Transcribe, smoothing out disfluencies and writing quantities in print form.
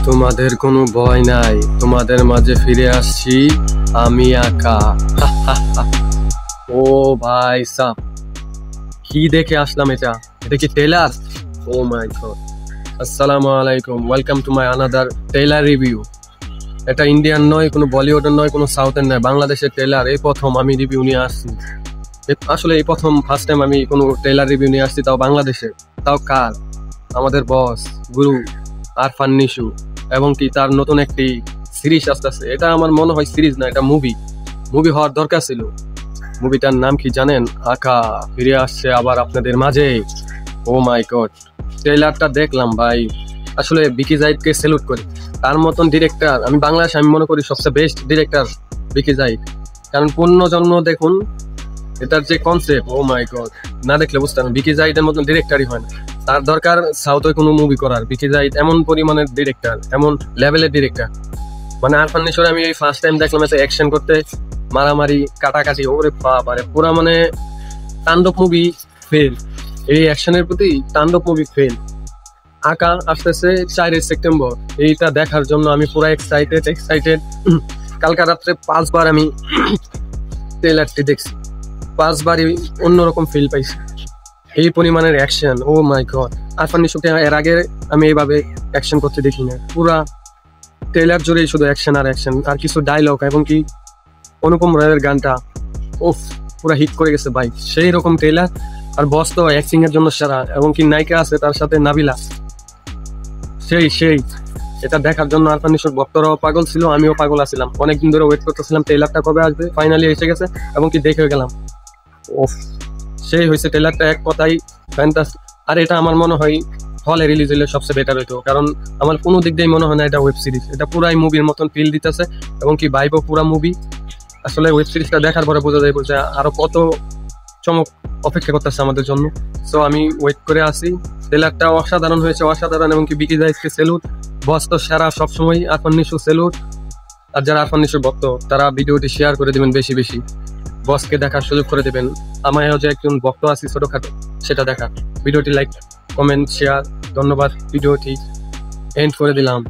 তোমাদের কোনো ভয় নাই, তোমাদের মাঝে ফিরে আসছি আমি একা। ও ভাই সাহ, কি দেখে আসলাম এটা? এটা কি টেলার? ও মাই গড। আসসালামু আলাইকুম, welcome to my another trailer review. এটা ইন্ডিয়ান নয়, কোনো বলিউডের নয়, কোনো সাউথের নয়, বাংলাদেশের টেলার। এই প্রথম আমি রিভিউ নিয়ে আসছি। আসলে এই প্রথম ফার্স্ট টাইম আমি কোনো টেলার রিভিউ নিয়ে আসছি, তাও বাংলাদেশে। তাও কার? আমাদের বস গুরু আরফান নিশু, এবং কি তার নতুন একটি সিরিজ আসতেছে। এটা আমার মনে হয় সিরিজ না, এটা মুভি হওয়ার দরকার ছিল। মুভিটার নাম কি জানেন? আকা ফিরে আসছে আবার আপনাদের মাঝে। ও মাই গড, ট্রেলারটা দেখলাম ভাই, আসলে বিকি জাহিদকে স্যালুট করি। তার মতন ডিরেক্টর আমি বাংলাদেশে আমি মনে করি সবচেয়ে বেস্ট ডিরেক্টর বিকি জাহিদ। কারণ পুনর্জন্ম দেখুন, এটার যে কনসেপ্ট, ও মাই গড, না দেখলে বুঝতে পারেন বিকি জাহিদের মতন ডিরেক্টরই হয় না। তার দরকার সাউথে কোনো মুভি করার। বিকি জাহিদ এমন পরিমাণের ডিরেক্টর, এমন লেভেলের ডিরেক্টর। মানে আরফান নিশোর আমি এই ফার্স্ট টাইম দেখলাম এসে অ্যাকশন করতে, মারামারি কাটাকাটি, ওরে বাবারে, পুরা মানে তাণ্ডব মুভি ফেল। এই অ্যাকশনের প্রতি তাণ্ডব মুভি ফেল। আঁকা আসতেছে 4 সেপ্টেম্বর, এইটা দেখার জন্য আমি পুরা এক্সাইটেড। কালকা রাত্রে 5 বার আমি ট্রেলারটি দেখছি, 5 বারই অন্যরকম ফিল পাইছি। এই পরিমাণের অ্যাকশন, ও মাই গড। আরফান নিশোকে এর আগে আমি এইভাবে অ্যাকশন করতে দেখি না। পুরা ট্রেলার জুড়েই শুধু অ্যাকশন আর অ্যাকশন, আর কিছু ডায়লগ, এবং কি অনুপম রায়ের গানটা ওফ পুরা হিট করে গেছে ভাই। সেই রকম ট্রেলার। আর বস তো অ্যাক্টিং এর জন্য সেরা, এবং কি নায়িকা আছে তার সাথে নাবিলা, সেই এটা দেখার জন্য আরফান নিশোর ভক্তরাও পাগল ছিল, আমিও পাগল আছিলাম। অনেকদিন ধরে ওয়েট করতেছিলাম ট্রেলারটা কবে আসবে, ফাইনালি এসে গেছে, এবং কি দেখে গেলাম। ওফ, সেই হয়েছে ট্রেলারটা, এক কথাই ফ্যান্টাস্টিক। আর এটা আমার মনে হয় হলে রিলিজ হলে সবচেয়ে বেটার হইতো, কারণ আমার কোনো দিক দিয়ে মনে হয় না এটা ওয়েব সিরিজ। এটা পুরাই মুভির মতন ফিল দিতেছে, এবং কি ভাইবও পুরা মুভি। আসলে ওয়েব সিরিজটা দেখার পরে বোঝা যায় যে আরো কত চমক অপেক্ষা করতেছে আমাদের জন্য। সো আমি ওয়েট করে আসি। ট্রেলারটা অসাধারণ হয়েছে, অসাধারণ। এবং কি বিকি জাহিদকে সেলুট, বস তো সেরা সবসময়। আরফান নিশো সেলুট। আর যারা আরফান নিশোর ভক্ত তারা ভিডিওটি শেয়ার করে দেবেন বেশি বেশি, বসকে দেখার সুযোগ করে দেবেন। আমায়ও যে একজন ভক্ত আছি ছোটখাটো, সেটা দেখা। ভিডিওটি লাইক, কমেন্ট, শেয়ার। ধন্যবাদ। ভিডিওটি এন্ড করে দিলাম।